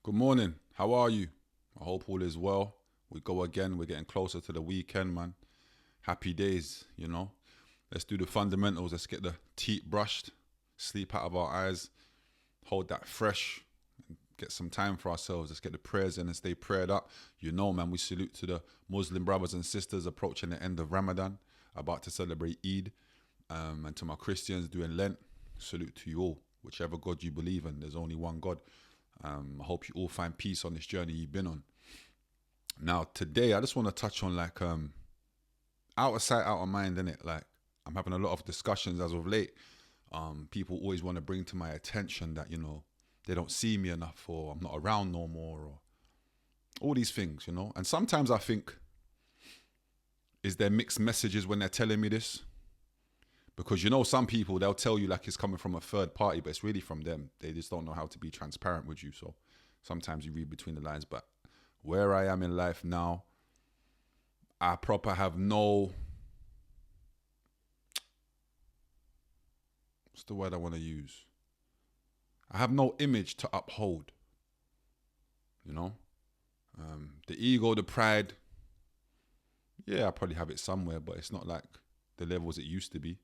Good morning. How are you? I hope all is well. We go again. We're getting closer to the weekend, man. Happy days, you know. Let's do the fundamentals. Let's get the teeth brushed, sleep out of our eyes, hold that fresh, get some time for ourselves. Let's get the prayers in and stay prayed up. You know, man, we salute to the Muslim brothers and sisters approaching the end of Ramadan, about to celebrate Eid. And to my Christians doing Lent, salute to you all. Whichever God you believe in, there's only one God. I hope you all find peace on this journey you've been on. Now, today, I just want to touch on out of sight, out of mind, innit? Like, I'm having a lot of discussions as of late. People always want to bring to my attention that, they don't see me enough, or I'm not around no more, or all these things, And sometimes I think, is there mixed messages when they're telling me this? Because, some people, they'll tell you like it's coming from a third party, but it's really from them. They just don't know how to be transparent with you. So sometimes you read between the lines. But where I am in life now, I proper have no... What's the word I want to use? I have no image to uphold. The ego, the pride, yeah, I probably have it somewhere, but it's not like the levels it used to be.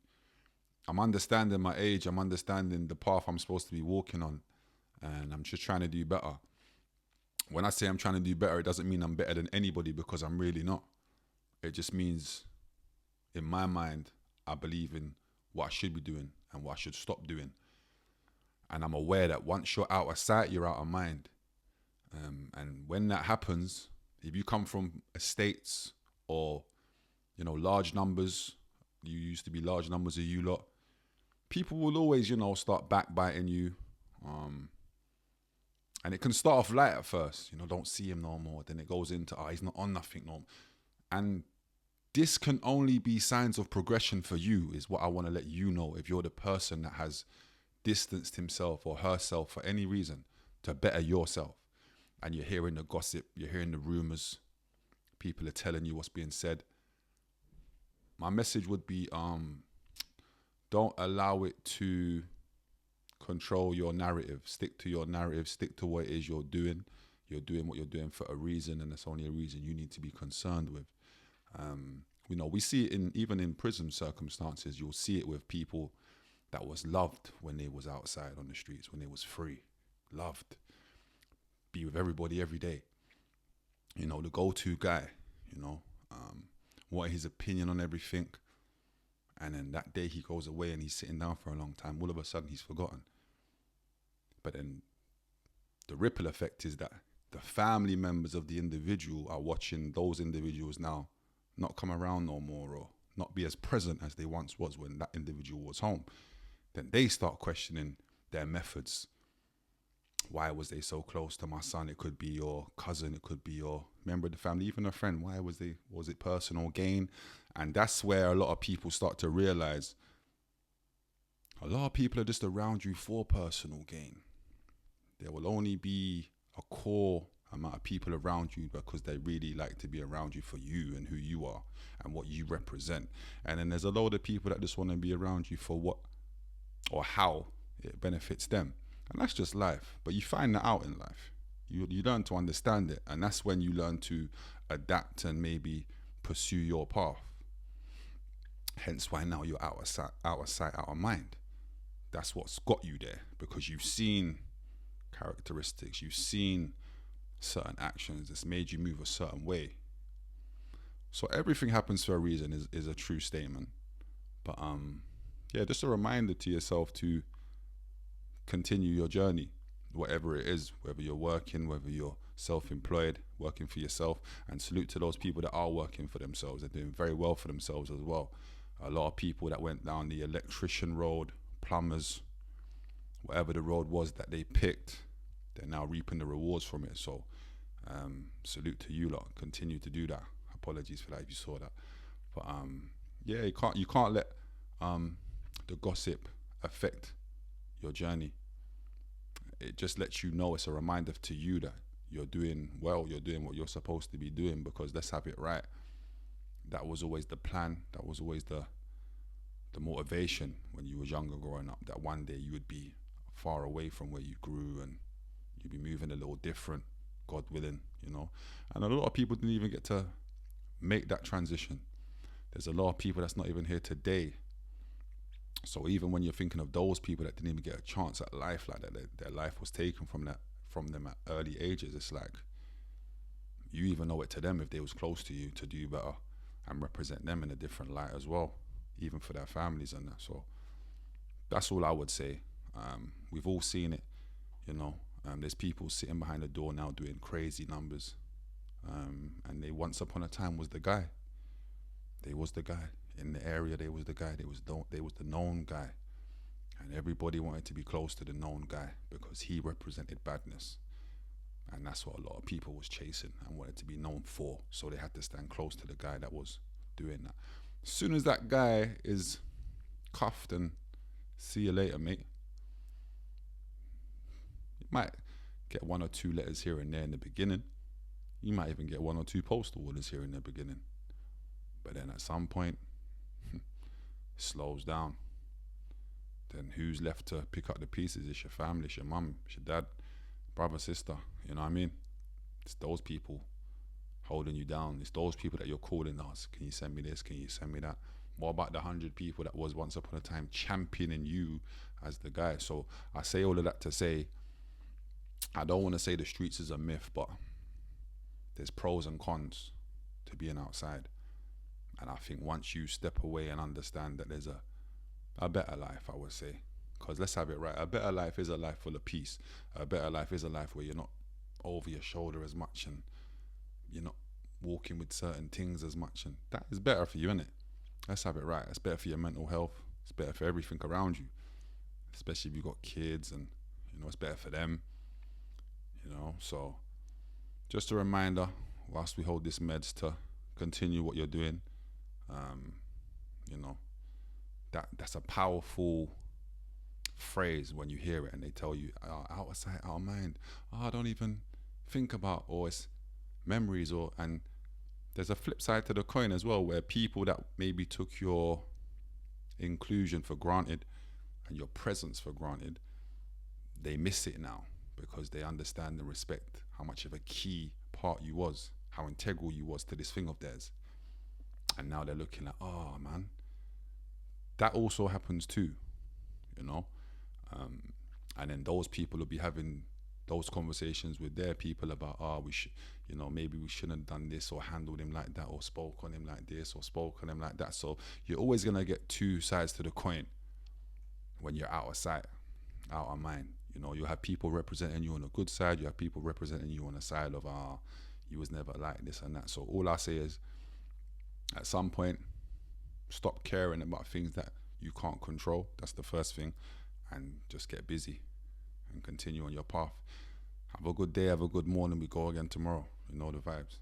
I'm understanding my age. I'm understanding the path I'm supposed to be walking on. And I'm just trying to do better. When I say I'm trying to do better, it doesn't mean I'm better than anybody, because I'm really not. It just means, in my mind, I believe in what I should be doing and what I should stop doing. And I'm aware that once you're out of sight, you're out of mind. And when that happens, if you come from estates or, large numbers, you used to be large numbers of you lot, people will always, start backbiting you. And it can start off light at first, don't see him no more. Then it goes into, he's not on nothing no more. And this can only be signs of progression for you, is what I want to let you know. If you're the person that has distanced himself or herself for any reason to better yourself, and you're hearing the gossip, you're hearing the rumors, people are telling you what's being said, my message would be, don't allow it to control your narrative. Stick to your narrative. Stick to what it is you're doing. You're doing what you're doing for a reason, and it's only a reason you need to be concerned with. We see it even in prison circumstances. You'll see it with people that was loved when they was outside on the streets, when they was free, loved, be with everybody every day. The go-to guy. What his opinion on everything. And then that day he goes away and he's sitting down for a long time. All of a sudden he's forgotten. But then the ripple effect is that the family members of the individual are watching those individuals now not come around no more, or not be as present as they once was when that individual was home. Then they start questioning their methods. Why was they so close to my son? It could be your cousin, it could be your member of the family, even a friend. Why was it personal gain? And that's where a lot of people start to realize a lot of people are just around you for personal gain. There will only be a core amount of people around you because they really like to be around you for you and who you are and what you represent. And then there's a load of people that just want to be around you for what or how it benefits them. And that's just life. But you find that out in life. You learn to understand it. And that's when you learn to adapt and maybe pursue your path. Hence why now you're out of sight, out of mind. That's what's got you there, because you've seen characteristics, you've seen certain actions that's made you move a certain way. So everything happens for a reason is a true statement. But just a reminder to yourself to continue your journey, whatever it is, whether you're working, whether you're self-employed, working for yourself. And salute to those people that are working for themselves. They're doing very well for themselves as well. A lot of people that went down the electrician road, plumbers, whatever the road was that they picked, they're now reaping the rewards from it. So salute to you lot. Continue to do that. Apologies for that if you saw that. But you can't let the gossip affect your journey. It just lets you know, it's a reminder to you that you're doing well, you're doing what you're supposed to be doing, because let's have it right. That was always the plan. That was always the motivation when you were younger growing up, that one day you would be far away from where you grew and You'll be moving a little different, God willing, you know. And a lot of people didn't even get to make that transition. There's a lot of people that's not even here today. So even when you're thinking of those people that didn't even get a chance at life like that, their life was taken from them at early ages, it's like you even owe it to them if they was close to you to do better and represent them in a different light as well, even for their families and that. So that's all I would say. We've all seen it, you know. There's people sitting behind the door now doing crazy numbers, and they once upon a time was the guy. They was the guy in the area. They was the guy. They was the known guy, and everybody wanted to be close to the known guy because he represented badness, and that's what a lot of people was chasing and wanted to be known for. So they had to stand close to the guy that was doing that. As soon as that guy is cuffed and see you later, mate, you might get 1 or 2 letters here and there in the beginning. You might even get 1 or 2 postal orders here in the beginning. But then at some point, it slows down. Then who's left to pick up the pieces? It's your family, it's your mum, it's your dad, brother, sister. You know what I mean? It's those people holding you down. It's those people that you're calling us. Can you send me this? Can you send me that? What about the 100 people that was once upon a time championing you as the guy? So I say all of that to say, I don't want to say the streets is a myth, but there's pros and cons to being outside. And I think once you step away and understand that there's a better life, I would say, because let's have it right, a better life is a life full of peace. A better life is a life where you're not over your shoulder as much and you're not walking with certain things as much, and that is better for you, innit? Let's have it right. It's better for your mental health. It's better for everything around you, especially if you've got kids, and you know, it's better for them, you know. So just a reminder, whilst we hold this meds, to continue what you're doing. You know, that's a powerful phrase when you hear it and they tell you, out of sight, out of mind. I don't even think about, or it's memories, and there's a flip side to the coin as well, where people that maybe took your inclusion for granted and your presence for granted, they miss it now because they understand and respect how much of a key part you was, how integral you was to this thing of theirs. And now they're looking like, oh man, that also happens too, you know. And then those people will be having those conversations with their people about, we should, you know, maybe we shouldn't have done this or handled him like that or spoke on him like this or spoke on him like that. So you're always going to get 2 sides to the coin when you're out of sight, out of mind. You know, you have people representing you on the good side, you have people representing you on the side of, you was never like this and that. So all I say is, at some point, stop caring about things that you can't control. That's the first thing. And just get busy and continue on your path. Have a good day, have a good morning. We go again tomorrow. You know the vibes.